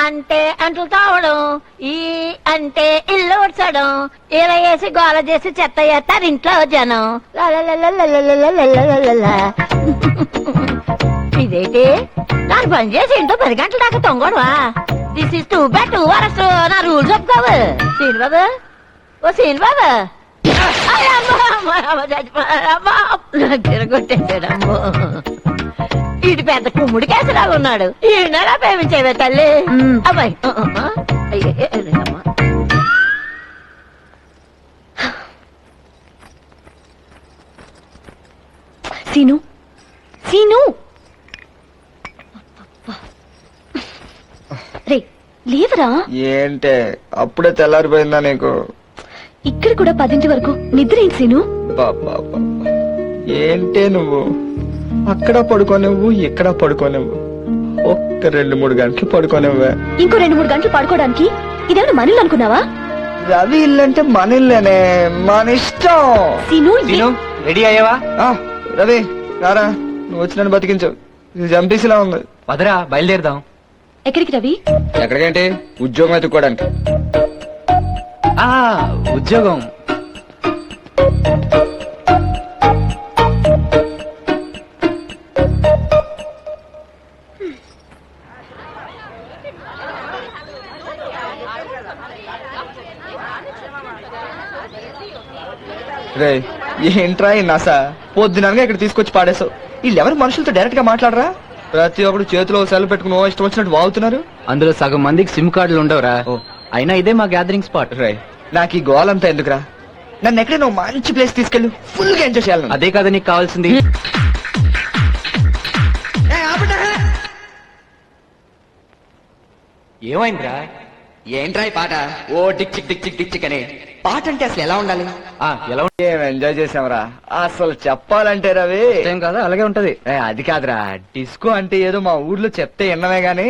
అంటే అంట్లు తావడం, ఈ అంటే ఇల్లు ఉడ్చడం, ఇలా వేసి గోల చేసి చెత్త వేస్తారు ఇంట్లో జనం. లలలలలలలలలలలల. ఇదేంటి నాకు పని చేసి ఇంట్లో 10 గంటల దాకా తొంగడవా? This is too bad too worst. నా రూల్స్ ఒప్పుకోవు. సీన్ బాబు, ఓ సీన్ బాబు, తిరగొట్టేసాడమ్మో. ఇటు పెద్ద కుమ్ముడి కేసలాగా ఉన్నాడు. ఈయనలా ప్రేమించేవే తల్లి. అబ్బాయి సీను, సీను, రే లేవరా? ఏంటే అప్పుడే తెల్లారిపోయిందా నీకు? ఇక్కడ కూడా 10 వరకు నిద్ర ఏంటి సీను? బాబా ఏంటే నువ్వు అక్కడ పడుకోనివ్వు, ఇక్కడ పడుకోనివ్వు, ఒక్క 2-3 గంటలు పడుకోనివ్వే. ఇంకో 2-3 గంటలు పడుకోవడానికి ఇదేమైనా మనీళ్ళు అనుకున్నావా? రవి ఇల్లంటే మన ఇల్లేనే, మన ఇష్టం. సీను, రెడీ అయ్యావా? రవి రారా, నువ్వు వచ్చి నన్ను బతికించు. ఇది జంపీసీలా ఉంది. పదరా బయలుదేరదాం. ఎక్కడికి రవి? ఎక్కడికంటే ఉద్యోగం ఎత్తుక్కోవడానికి. ఉద్యోగం రే ఏంట్రా ఈ నస? పొద్దునగా ఇక్కడ తీసుకొచ్చి పాడేశావు. వీళ్ళెవరు మనుషులతో డైరెక్ట్ గా మాట్లాడరా? ప్రతి ఒక్కడు చేతిలో సెల్ పెట్టుకుని ఇష్టం వచ్చినట్టు వాగుతున్నారు. అందులో సగం మందికి సిమ్ కార్డులు ఉండవురా. అయినా ఇదే మా గ్యాదరింగ్ స్పాట్. రే నాకు ఈ గోలంతా ఎందుకురా? నన్ను ఎక్కడే నువ్వు మంచి ప్లేస్ తీసుకెళ్ళు, ఫుల్ గా ఎంజాయ్ చేయాలి. అదే కదా నీకు కావాల్సింది. ఏమైందిరా? ఏంట్రా ఈ పాట? ఓ టిక్ చిక్ టిక్ చిక్ టిక్ చిక్ అని పాట అంటే అసలు ఎలా ఉండాలి? ఎలా ఏం ఎంజాయ్ చేసాంరా అసలు చెప్పాలంటే రవి. ఏం కదా అలాగే ఉంటది. అది కాదురా, డిస్కో అంటే ఏదో మా ఊర్లో చెప్తే విన్నమే గాని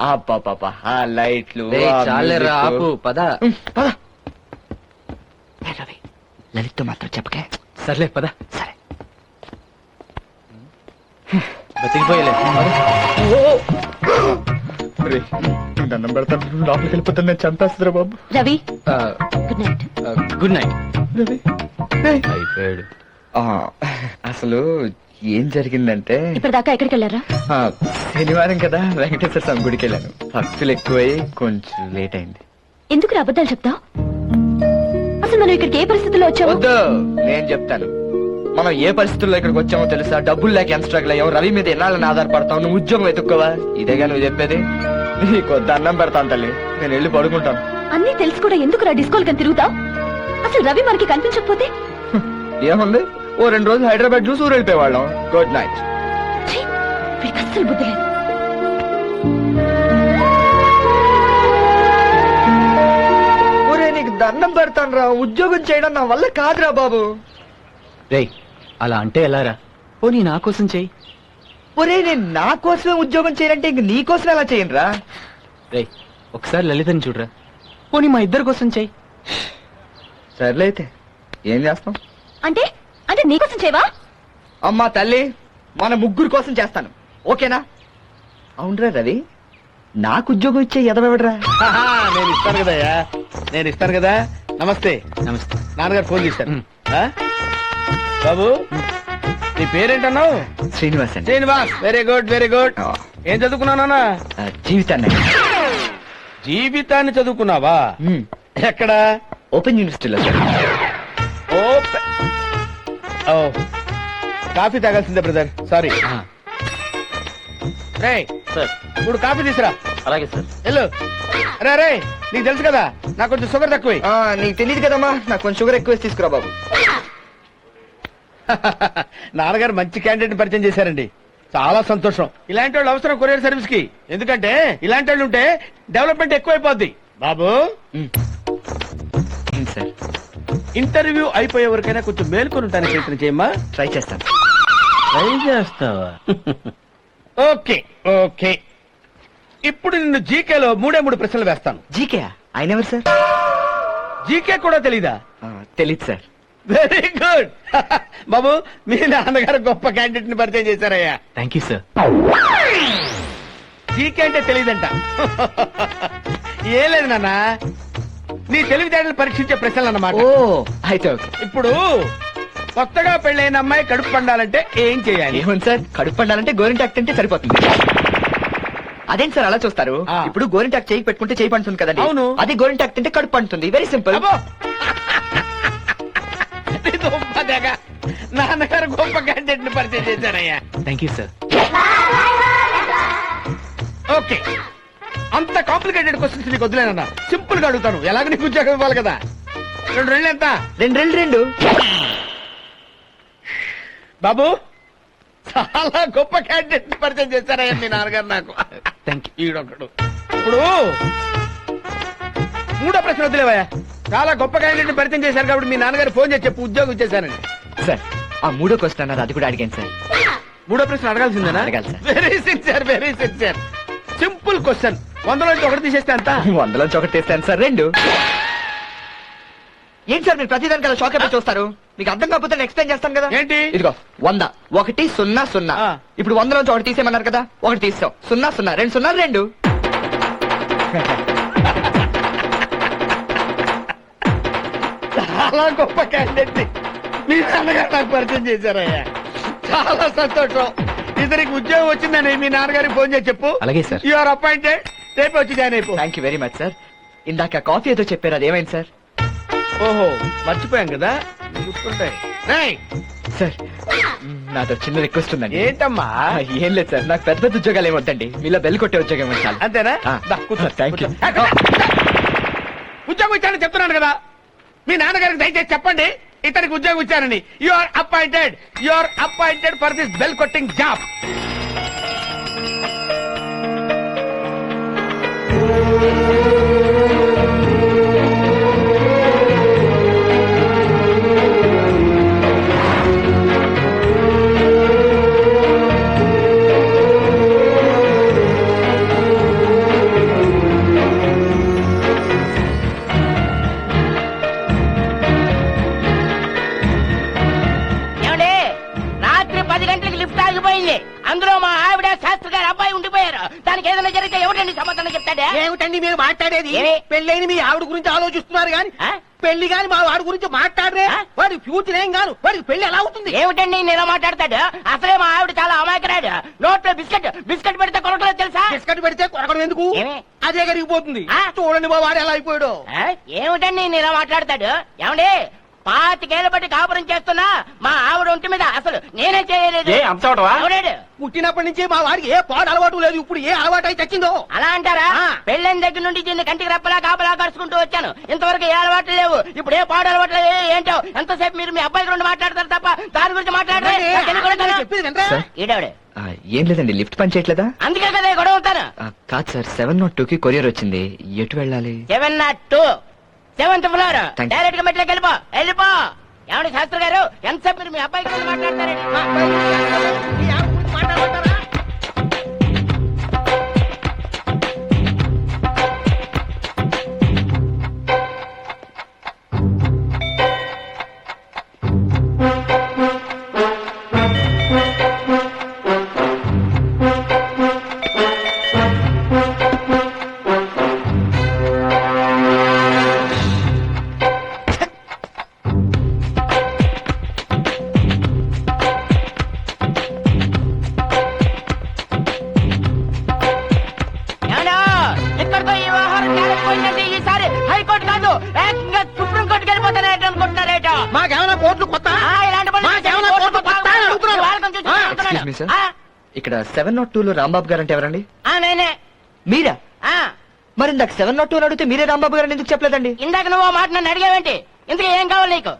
ఆ పాప ఆ లైట్లు చాలేరా ఆపు, పద పద. రవి లలిత్ తో మాత్రం చెప్పకే. సర్లే పద. సరే బతికిపోయలే. దండం పెడతాను, లోపలికి వెళ్ళిపోతాను, నేను చంపేస్తుందిరా బాబు. Ravi good night. Good night. Ravi అయిపోయాడు. అసలు ఏం జరిగిందంటే ఇప్పటిదాకా ఎక్కడికి వెళ్ళారా? శనివారం కదా వెంకటేశ్వర స్వామి గుడికి వెళ్ళాను. భక్తులు ఎక్కువై కొంచెం లేట్ అయింది. ఎందుకు అబద్ధాలు చెప్తావు? అసలు మనం ఇక్కడికి ఏ పరిస్థితుల్లో వచ్చావు? వద్దు, నేను చెప్తాను. మనం ఏ పరిస్థితుల్లో ఇక్కడికి వచ్చామో తెలుసా? డబ్బులు లేక ఎంత స్ట్రగుల్ అయ్యావు, రవి మీద ఎన్నాళ్ళని ఆధారపడతావు, నువ్వు ఉద్యోగం వెతుక్కోవా? ఇదేగా నువ్వు చెప్పేది? నీకు దండం పెడతాను తల్లి, నేను వెళ్ళి పడుకుంటాను. అన్నీ తెలిసి కూడా ఎందుకు రా డిస్కోల్ కని తిరుగుతావు? అసలు రవి మనకి కనిపించకపోతే ఏముంది, ఓ 2 రోజులు హైదరాబాద్ చూసి ఊరు వెళ్ళిపోయేవాళ్ళం. Good night. వీడికి అస్సలు బుద్ధి లేదు. ఒరే నీకు దండం పెడతాను రా, ఉద్యోగం చేయడం నా వల్ల కాదురా బాబు. రేయ్ అలా అంటే ఎలారా? పోనీ నా కోసం చెయ్యి. ఒరే నేను నా కోసమే ఉద్యోగం చేయాలంటే ఇంక నీ కోసం ఎలా చేయను రా? రేయ్ ఒకసారి లలితని చూడరా. పోనీ మా ఇద్దరి కోసం చెయ్యి. సర్లే అయితే ఏం చేస్తాం? అంటే అంటే నీకోసం చేయవా? అమ్మా తల్లి, మన ముగ్గురు కోసం చేస్తాను, ఓకేనా? అవునరా రవి, నాకు ఉద్యోగం ఇచ్చే ఎదవెవడరా? నేను ఇస్తాను కదయ్యా, నేను ఇస్తాను కదా. నమస్తే. నమస్తే. నాన్నగారు ఫోన్ చేశారు. బాబు నీ పేరేంటన్నావు? శ్రీనివాస్ అండి. Srinivas, very good very good. ఏం చదువుకున్నావు నాన్న? జీవితాన్ని. జీవితాన్ని చదువుకున్నావా? ఎక్కడ? ఓపెన్ యూనివర్సిటీలో సార్. ఓ కాఫీ తాగాల్సిందే బ్రదర్, సారీ. రే ఇప్పుడు కాఫీ తీసురా. అలాగే సార్. వెళ్ళు. రే రే నీకు తెలుసు కదా నాకు కొంచెం షుగర్ తక్కువ. నీకు తెలియదు కదమ్మా, నాకు కొంచెం షుగర్ ఎక్కువ తీసుకురా బాబు. నాన్నగారు మంచి క్యాండిడేట్ పరిచయం చేశారండి, చాలా సంతోషం. ఇలాంటి వాళ్ళు అవసరం కొరియర్ సర్వీస్ కి, ఎందుకంటే ఇలాంటి వాళ్ళు ఉంటే డెవలప్మెంట్ ఎక్కువైపోద్ది. బాబు సార్, ఇంటర్వ్యూ అయిపోయే వరకైనా కొంచెం మేల్కొని ఉంటాను, ప్రయత్నం చేయమ్మా. ట్రై చేస్తాను. ట్రై చేస్తావా? Okay okay. ఇప్పుడు నిన్ను జీకేలో 3 ప్రశ్నలు వేస్తాను. జీకే ఆయన ఎవరు సార్? జీకే కూడా తెలీదా? తెలీదు సార్. Very good. బాబు మీ నాన్నగారు గొప్ప క్యాండిడేట్ ని పరిచయం చేశారయ్యా. Thank you sir. జీకే అంటే తెలియదంట. ఏం లేదు నాన్న, నీ తెలివితేటలు పరీక్షించే ప్రశ్నలు అన్నమాట. ఓ అయితే ఓకే. ఇప్పుడు కొత్తగా పెళ్ళైన అమ్మాయి కడుపు పండాలంటే ఏం చేయాలి? ఏముంది సార్, కడుపు పండాలంటే గోరింటాక్ తింటే సరిపోతుంది. అదేంటి సార్ అలా చూస్తారు? ఆ. ఇప్పుడు గోరింటాక్ చేయి పెట్టుకుంటే చేయి పండుతుంది కదండి. అవును. అది గోరింటాక్ తింటే కడుపు పండుతుంది. Very simple. అబ్బో! ఇది గొప్ప తెగ. నాన్నగారు గొప్ప క్యాండిడేట్ ని పరిచయం చేశారయ్యా. Thank you sir. ఓకే, అంత కాంప్లికేటెడ్ క్వశ్చన్స్ నీకు వద్దులేనన్నా, సింపుల్ గా అడుగుతాను. ఎలాగ నీకు ఉద్యోగం ఇవ్వాలి కదా. 2 రెళ్ళు ఎంత? 2 బాబు, చాలా గొప్ప క్యాండిడేట్ ని పరిచయం చేశారయ్యా మీ నాన్నగారు నాకు. Thank you. ఈడొకడు. ఇప్పుడు 3వ ప్రశ్న వదిలేవయ్యా. చాలా గొప్ప క్యాండిడేట్ ని పరిచయం చేశారు కాబట్టి మీ నాన్నగారు ఫోన్ చేసి చెప్పు ఉద్యోగం ఇచ్చేశానని. సార్ ఆ 3వ క్వశ్చన్ అన్నది అది కూడా అడిగాను సార్. 3వ ప్రశ్న అడగాల్సిందేనా? అడగాలి sir. Very sincere, very sincere. Simple question. 100లోంచి 1 తీసేస్తే అంత. 100లోంచి 1 తీస్తాను సార్. 2 ఏంటి సార్ మీరు ప్రతిదానికి అలా షాక్ అయిపోయి చూస్తారు? మీకు అర్థం కాకపోతే నేను ఎక్స్ప్లెయిన్ చేస్తాను కదా. ఏంటి? ఇదిగో 100 1 0 0. ఆ. ఇప్పుడు 100లోంచి 1 తీసేయమన్నారు కదా, 1 తీసాం. 0 0 2 0 2. చాలా గొప్ప క్యాండిడేట్ ని మీ నాన్నగారు నాకు పరిచయం చేశారయ్యా. చాలా సంతోషం. ఇతనికి ఉద్యోగం వచ్చిందని మీ నాన్నగారికి ఫోన్ చేసి చెప్పు. అలాగే సార్. You are appointed. రేపు వచ్చి జాయిన్ అయిపో. Thank you very much sir. ఇందాక కాఫీ ఏదో చెప్పారు, అది ఏమైంది సార్? ఓహో, మర్చిపోయాం కదా, గుర్తుంటాయి. రేయ్, సార్ నాతో చిన్న రిక్వెస్ట్ ఉందండి. ఏంటమ్మా? ఏం లేదు సార్, నాకు పెద్ద పెద్ద ఉద్యోగాలు ఏమొద్దండి, మీలో బెల్ కొట్టే ఉద్యోగం ఇవ్వండి చాలు. అంతేనా? ఆ. దా, కూర్చో. Thank you. కూర్చో. ఉద్యోగం ఇచ్చానని చెప్తున్నాను కదా, మీ నాన్నగారికి దయచేసి చెప్పండి ఇతనికి ఉద్యోగం ఇచ్చారని. You are appointed. You are appointed for this bell కొట్టింగ్ జాబ్. ఏమండి, రాత్రి 10 గంటలకు లిఫ్ట్ ఆగిపోయింది. అందులో మా ఆవిడ శాస్త్రి గారు అబ్బాయి ఉండిపోయారు. దానికి ఏదైనా జరిగితే ఎవరండి సమాధానం చెప్తాడే? ఏమిటండి మీరు మాట్లాడేది? ఏమి? పెళ్ళైన మీ ఆవిడ గురించి ఆలోచిస్తున్నారు గాని ఆ? పెళ్లి గాని మా వాడి గురించి మాట్లాడరే. ఆ? వాడి ఫ్యూచర్ ఏం గాను, వాడికి పెళ్లి ఎలా అవుతుంది? ఏమిటండి నేను ఇలా మాట్లాడతాడు? అసలే మా ఆవిడ చాలా అమాయకురాడు. నోట్లో బిస్కెట్ పెడితే కొరకలేదు తెలుసా? బిస్కట్ పెడితే కొరకడం ఎందుకు? ఏమి? అదే కరిగిపోతుంది. ఆ? చూడండి మా వాడు ఎలా అయిపోయాడు. ఆ? ఏమిటండి నేను ఇలా మాట్లాడతాడు? ఏమండి, 25 ఏళ్ల బట్టి కాపురం చేస్తున్నా మా ఆవిడ ఒంటి మీద అసలు నేనే చేయలేదు. ఎవడాడు? పుట్టినప్పటి నుంచి మా వాడికి ఏ పాడు అలవాటు లేదు. ఇప్పుడు ఏ అలవాటు అయితే చచ్చిందో. అలా అంటారా? ఆ. పెళ్ళైన దగ్గర నుండి దీన్ని కంటికి రెప్పలా కాపలా కరుచుకుంటూ వచ్చాను. ఇంతవరకు ఏ అలవాట్లు లేవు. ఇప్పుడు ఏ పాడు అలవాట్లు ఏంటో. ఎంతసేపు మీరు మీ అబ్బాయి గురించి మాట్లాడతారు తప్ప దాని గురించి మాట్లాడరే. నేను చెప్పేది వినరా? సార్? ఈడవడు. ఏం లేదండి, లిఫ్ట్ పని చేయట్లేదా? అందుకే కదా ఈ గొడవ అవుతాను. కాదు సార్, 702కి కొరియర్ వచ్చింది, ఎటు వెళ్ళాలి? 702 7th floor. Thank you. Direct గా మెట్లకి వెళ్ళిపో. ఏమండి శాస్త్రి గారు, ఎంతసేపు మీరు మీ అబ్బాయి గురించి మాట్లాడతారండి? మా అబ్బాయి మీ ఆవిడ గురించి మాట్లాడమంటారా? ఏమండో, ఇక్కడితో ఈ వ్యవహారం తేలిపోయిందంటే ఈసారి హైకోర్టు కాదు ఏకంగా సుప్రీం కోర్టుకి వెళ్ళిపోతారేట అనుకుంటున్నారేటో. మాకేమైనా కోట్లు కొత్త? ఇలాంటి పనులు మాకేమైనా చేసి కోట్లు కొత్త అని అడుగుతున్నాను. వాళ్ళకం చూసి ఆ, అడుగుతున్నాను. Excuse me, sir. ఆ, ఇక్కడ 702లో రాంబాబు గారు అంటే ఎవరండి? నేనే. మీరా? ఆ, మరి ఇందాక 702 అడిగితే మీరే రాంబాబు గారు ఎందుకు చెప్పలేదండి? ఇందాక నువ్వు ఆ మాట నన్ను అడిగావేంటి? ఇందుకు ఏం కావాలి నీకు?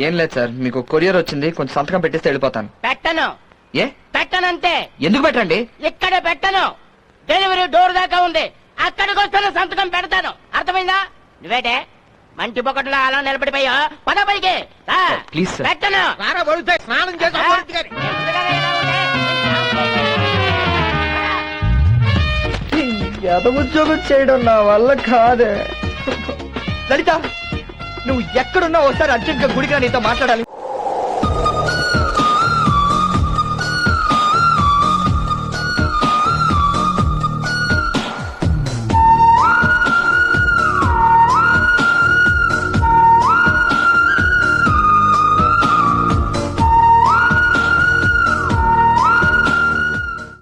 ఏం లేదు సార్, మీకు కొరియర్ వచ్చింది, కొంచెం సంతకం పెట్టేస్తే వెళ్ళిపోతాను. పెట్టను. ఏ పెట్టనంతే. ఎందుకు పెట్టండి? ఇక్కడ పెట్టను. డెలివరీ డోర్ దాకా ఉంది. అక్కడికి వస్తాను, సంతకం పెడతాను. అర్థమైందా? నువ్వేటే మంచి పొక్కట్లో అలా నిలబడిపోయా? పద పైకి రా. Please, sir. పెట్టను. రారా పడుతాయి, స్నానం చేసి ఆ? అమ్మోడింటి గారి. ఎందుకలా ఇలా ఉంది? ఉద్యోగం చేయడం నా వల్ల కాదే. లలిత, నువ్వు ఎక్కడున్నా ఒకసారి అర్జెంట్ గా గుడిగా నీతో మాట్లాడాలి.